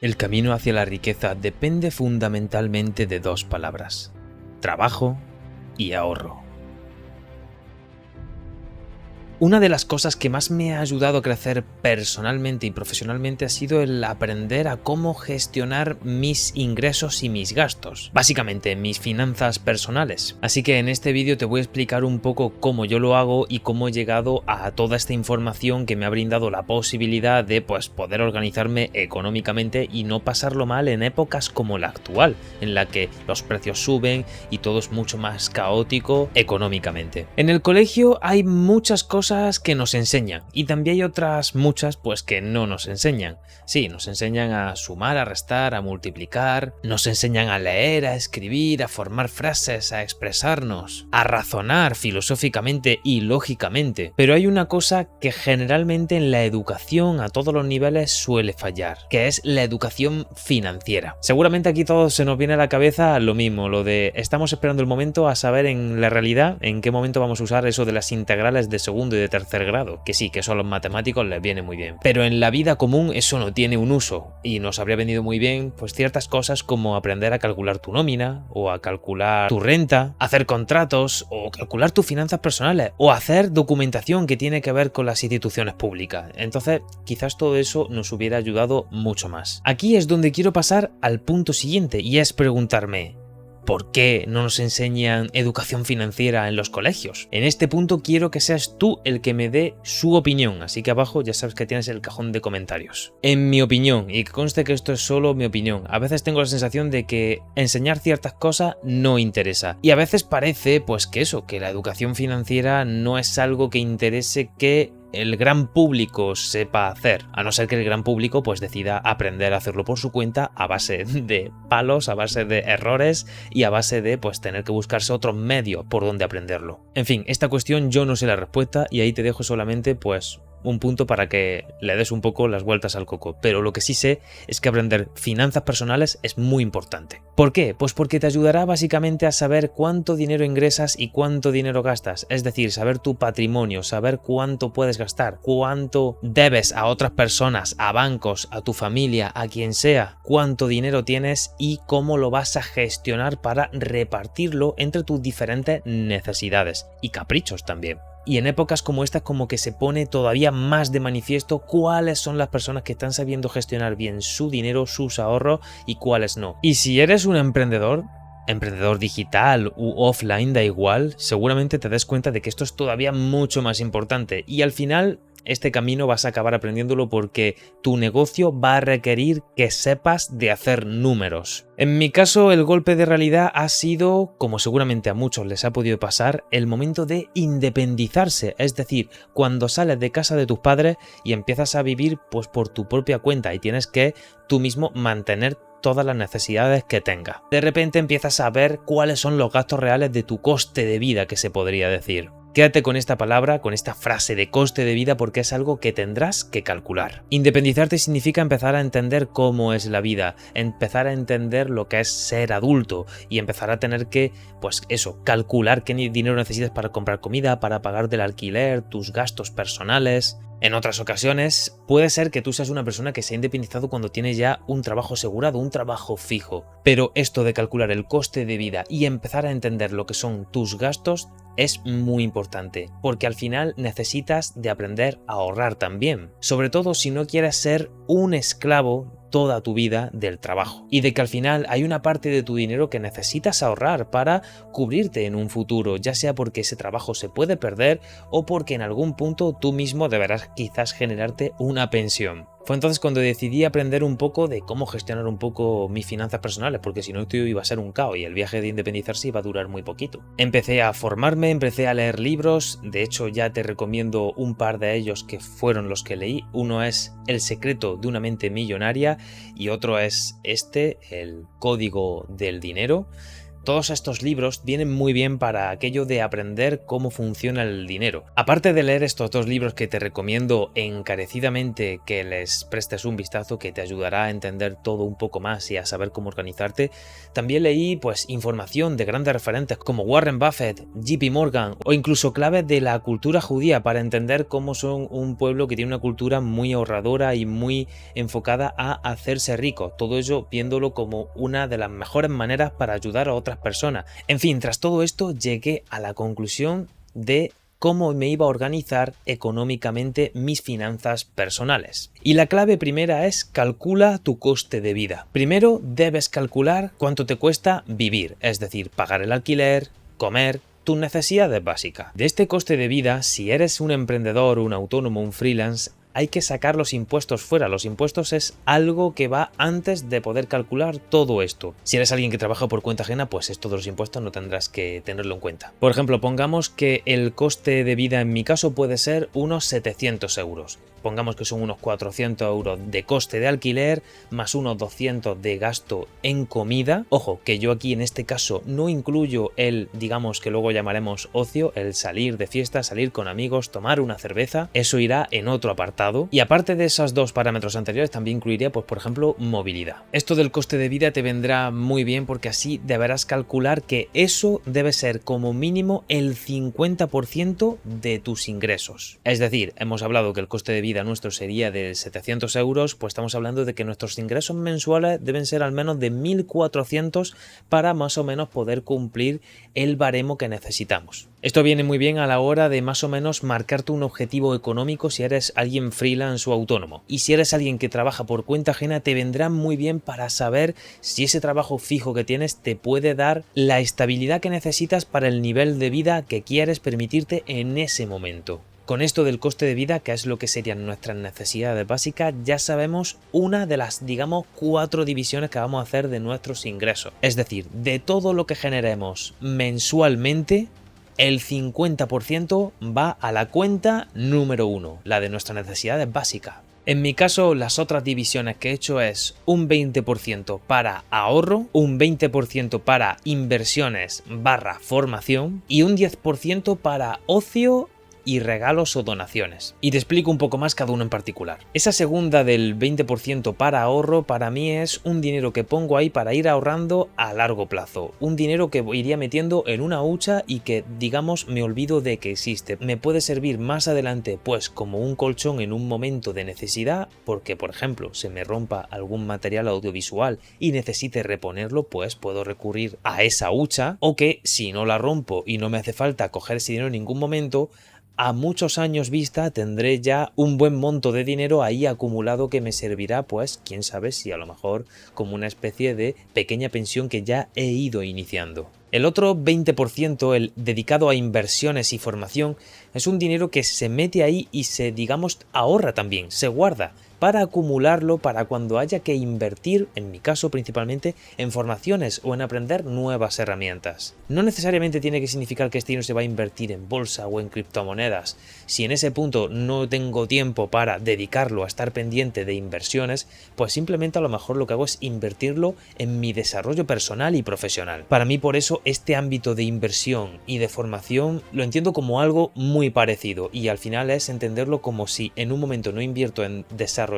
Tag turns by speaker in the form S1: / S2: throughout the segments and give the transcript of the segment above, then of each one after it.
S1: El camino hacia la riqueza depende fundamentalmente de dos palabras: trabajo y ahorro. Una de las cosas que más me ha ayudado a crecer personalmente y profesionalmente ha sido el aprender a cómo gestionar mis ingresos y mis gastos, básicamente mis finanzas personales. Así que en este vídeo te voy a explicar un poco cómo yo lo hago y cómo he llegado a toda esta información que me ha brindado la posibilidad de poder organizarme económicamente y no pasarlo mal en épocas como la actual, en la que los precios suben y todo es mucho más caótico económicamente. En el colegio hay muchas cosas que nos enseñan y también hay otras muchas que no nos enseñan. Sí, nos enseñan a sumar, a restar, a multiplicar, nos enseñan a leer, a escribir, a formar frases, a expresarnos, a razonar filosóficamente y lógicamente. Pero hay una cosa que generalmente en la educación a todos los niveles suele fallar, que es la educación financiera. Seguramente aquí todos se nos viene a la cabeza lo mismo, lo de estamos esperando el momento a saber en la realidad en qué momento vamos a usar eso de las integrales de segundo y de tercer grado, que sí, que eso a los matemáticos les viene muy bien. Pero en la vida común eso no tiene un uso y nos habría venido muy bien ciertas cosas como aprender a calcular tu nómina o a calcular tu renta, hacer contratos o calcular tus finanzas personales o hacer documentación que tiene que ver con las instituciones públicas. Entonces, quizás todo eso nos hubiera ayudado mucho más. Aquí es donde quiero pasar al punto siguiente y es preguntarme: ¿por qué no nos enseñan educación financiera en los colegios? En este punto quiero que seas tú el que me dé su opinión, así que abajo ya sabes que tienes el cajón de comentarios. En mi opinión, y que conste que esto es solo mi opinión, a veces tengo la sensación de que enseñar ciertas cosas no interesa. Y a veces parece que la educación financiera no es algo que interese que el gran público sepa hacer, a no ser que el gran público decida aprender a hacerlo por su cuenta a base de palos, a base de errores y a base de tener que buscarse otros medios por donde aprenderlo. En fin, esta cuestión yo no sé la respuesta y ahí te dejo solamente un punto para que le des un poco las vueltas al coco, pero lo que sí sé es que aprender finanzas personales es muy importante. ¿Por qué? Pues porque te ayudará básicamente a saber cuánto dinero ingresas y cuánto dinero gastas, es decir, saber tu patrimonio, saber cuánto puedes gastar, cuánto debes a otras personas, a bancos, a tu familia, a quien sea, cuánto dinero tienes y cómo lo vas a gestionar para repartirlo entre tus diferentes necesidades y caprichos también. Y en épocas como esta como que se pone todavía más de manifiesto cuáles son las personas que están sabiendo gestionar bien su dinero, sus ahorros y cuáles no. Y si eres un emprendedor digital u offline, da igual, seguramente te des cuenta de que esto es todavía mucho más importante y al final este camino vas a acabar aprendiéndolo porque tu negocio va a requerir que sepas de hacer números. En mi caso, el golpe de realidad ha sido, como seguramente a muchos les ha podido pasar, el momento de independizarse, es decir, cuando sales de casa de tus padres y empiezas a vivir por tu propia cuenta y tienes que tú mismo mantener todas las necesidades que tengas. De repente empiezas a ver cuáles son los gastos reales de tu coste de vida, que se podría decir. Quédate con esta palabra, con esta frase de coste de vida, porque es algo que tendrás que calcular. Independizarte significa empezar a entender cómo es la vida, empezar a entender lo que es ser adulto y empezar a tener que, calcular qué dinero necesitas para comprar comida, para pagar del alquiler, tus gastos personales. En otras ocasiones, puede ser que tú seas una persona que se ha independizado cuando tienes ya un trabajo asegurado, un trabajo fijo. Pero esto de calcular el coste de vida y empezar a entender lo que son tus gastos es muy importante, porque al final necesitas de aprender a ahorrar también. Sobre todo si no quieres ser un esclavo toda tu vida del trabajo y de que al final hay una parte de tu dinero que necesitas ahorrar para cubrirte en un futuro, ya sea porque ese trabajo se puede perder o porque en algún punto tú mismo deberás quizás generarte una pensión. Fue entonces cuando decidí aprender un poco de cómo gestionar un poco mis finanzas personales, porque si no esto iba a ser un caos y el viaje de independizarse iba a durar muy poquito. Empecé a formarme, empecé a leer libros, de hecho ya te recomiendo un par de ellos que fueron los que leí. Uno es El secreto de una mente millonaria y otro es El código del dinero. Todos estos libros vienen muy bien para aquello de aprender cómo funciona el dinero. Aparte de leer estos dos libros que te recomiendo encarecidamente que les prestes un vistazo, que te ayudará a entender todo un poco más y a saber cómo organizarte, también leí información de grandes referentes como Warren Buffett, JP Morgan o incluso claves de la cultura judía para entender cómo son un pueblo que tiene una cultura muy ahorradora y muy enfocada a hacerse rico. Todo ello viéndolo como una de las mejores maneras para ayudar a otras personas. En fin, tras todo esto llegué a la conclusión de cómo me iba a organizar económicamente mis finanzas personales. Y la clave primera es: calcula tu coste de vida. Primero debes calcular cuánto te cuesta vivir, es decir, pagar el alquiler, comer, tus necesidades básicas. De este coste de vida, si eres un emprendedor, un autónomo, un freelance, hay que sacar los impuestos fuera. Los impuestos es algo que va antes de poder calcular todo esto. Si eres alguien que trabaja por cuenta ajena, pues esto de los impuestos no tendrás que tenerlo en cuenta. Por ejemplo, pongamos que el coste de vida en mi caso puede ser unos 700 euros. Pongamos que son unos 400 euros de coste de alquiler más unos 200 de gasto en comida. Ojo, que yo aquí en este caso no incluyo el, digamos que luego llamaremos ocio, el salir de fiesta, salir con amigos, tomar una cerveza. Eso irá en otro apartado. Y aparte de esos dos parámetros anteriores, también incluiría, por ejemplo, movilidad. Esto del coste de vida te vendrá muy bien porque así deberás calcular que eso debe ser como mínimo el 50% de tus ingresos. Es decir, hemos hablado que el coste de vida nuestro sería de 700 euros, pues estamos hablando de que nuestros ingresos mensuales deben ser al menos de 1400 para más o menos poder cumplir el baremo que necesitamos. Esto viene muy bien a la hora de más o menos marcarte un objetivo económico si eres alguien freelance o autónomo. Y si eres alguien que trabaja por cuenta ajena, te vendrá muy bien para saber si ese trabajo fijo que tienes te puede dar la estabilidad que necesitas para el nivel de vida que quieres permitirte en ese momento. Con esto del coste de vida, que es lo que serían nuestras necesidades básicas, ya sabemos una de las, digamos, 4 divisiones que vamos a hacer de nuestros ingresos. Es decir, de todo lo que generemos mensualmente, el 50% va a la cuenta número 1, la de nuestras necesidades básicas. En mi caso, las otras divisiones que he hecho es un 20% para ahorro, un 20% para inversiones / formación y un 10% para ocio y regalos o donaciones. Y te explico un poco más cada uno en particular. Esa segunda del 20% para ahorro para mí es un dinero que pongo ahí para ir ahorrando a largo plazo. Un dinero que iría metiendo en una hucha y que, digamos, me olvido de que existe. Me puede servir más adelante pues como un colchón en un momento de necesidad, porque por ejemplo se me rompa algún material audiovisual y necesite reponerlo, pues puedo recurrir a esa hucha, o que si no la rompo y no me hace falta coger ese dinero en ningún momento, a muchos años vista tendré ya un buen monto de dinero ahí acumulado que me servirá, pues quién sabe si a lo mejor como una especie de pequeña pensión que ya he ido iniciando. El otro 20%, el dedicado a inversiones y formación, es un dinero que se mete ahí y se, digamos, ahorra también, se guarda para acumularlo para cuando haya que invertir, en mi caso principalmente, en formaciones o en aprender nuevas herramientas. No necesariamente tiene que significar que este dinero se va a invertir en bolsa o en criptomonedas. Si en ese punto no tengo tiempo para dedicarlo a estar pendiente de inversiones, pues simplemente a lo mejor lo que hago es invertirlo en mi desarrollo personal y profesional. Para mí, por eso, este ámbito de inversión y de formación lo entiendo como algo muy parecido, y al final es entenderlo como si en un momento no invierto en desarrollarme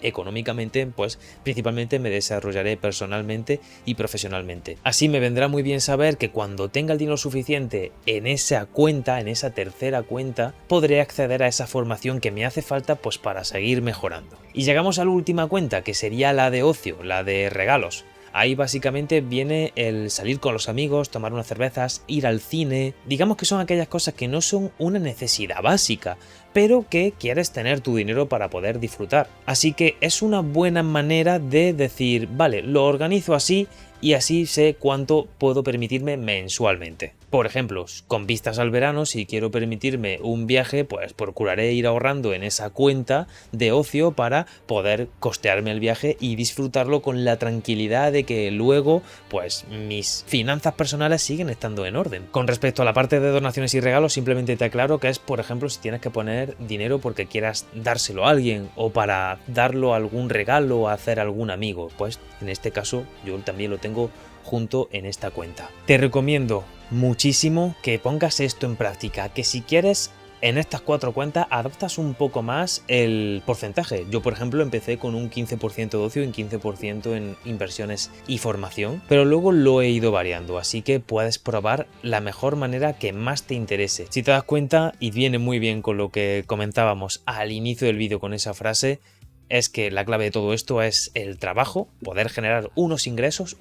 S1: económicamente, pues principalmente me desarrollaré personalmente y profesionalmente. Así me vendrá muy bien saber que cuando tenga el dinero suficiente en esa cuenta, en esa tercera cuenta, podré acceder a esa formación que me hace falta pues para seguir mejorando. Y llegamos a la última cuenta, que sería la de ocio, la de regalos. Ahí básicamente viene el salir con los amigos, tomar unas cervezas, ir al cine. Digamos que son aquellas cosas que no son una necesidad básica, pero que quieres tener tu dinero para poder disfrutar. Así que es una buena manera de decir, vale, lo organizo así y así sé cuánto puedo permitirme mensualmente. Por ejemplo, con vistas al verano, si quiero permitirme un viaje, pues procuraré ir ahorrando en esa cuenta de ocio para poder costearme el viaje y disfrutarlo con la tranquilidad de que luego, pues mis finanzas personales siguen estando en orden. Con respecto a la parte de donaciones y regalos, simplemente te aclaro que es, por ejemplo, si tienes que poner dinero porque quieras dárselo a alguien o para darlo a algún regalo o hacer a algún amigo, pues en este caso yo también lo tengo junto en esta cuenta. Te recomiendo muchísimo que pongas esto en práctica, que si quieres en estas 4 cuentas adaptas un poco más el porcentaje. Yo, por ejemplo, empecé con un 15% de ocio y un 15% en inversiones y formación, pero luego lo he ido variando, así que puedes probar la mejor manera que más te interese. Si te das cuenta, y viene muy bien con lo que comentábamos al inicio del vídeo con esa frase, es que la clave de todo esto es el trabajo, poder generar unos ingresos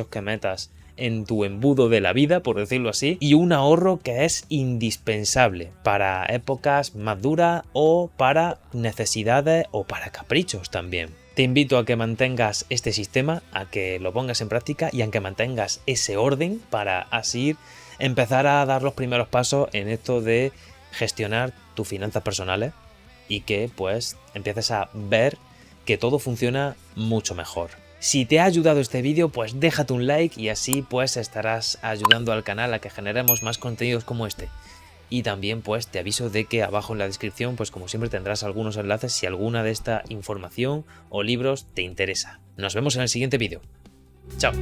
S1: que metas en tu embudo de la vida, por decirlo así, y un ahorro que es indispensable para épocas más duras o para necesidades o para caprichos también. Te invito a que mantengas este sistema, a que lo pongas en práctica y a que mantengas ese orden para así empezar a dar los primeros pasos en esto de gestionar tus finanzas personales y que pues empieces a ver que todo funciona mucho mejor. Si te ha ayudado este vídeo, pues déjate un like y así pues estarás ayudando al canal a que generemos más contenidos como este. Y también pues te aviso de que abajo en la descripción pues como siempre tendrás algunos enlaces si alguna de esta información o libros te interesa. Nos vemos en el siguiente vídeo. Chao.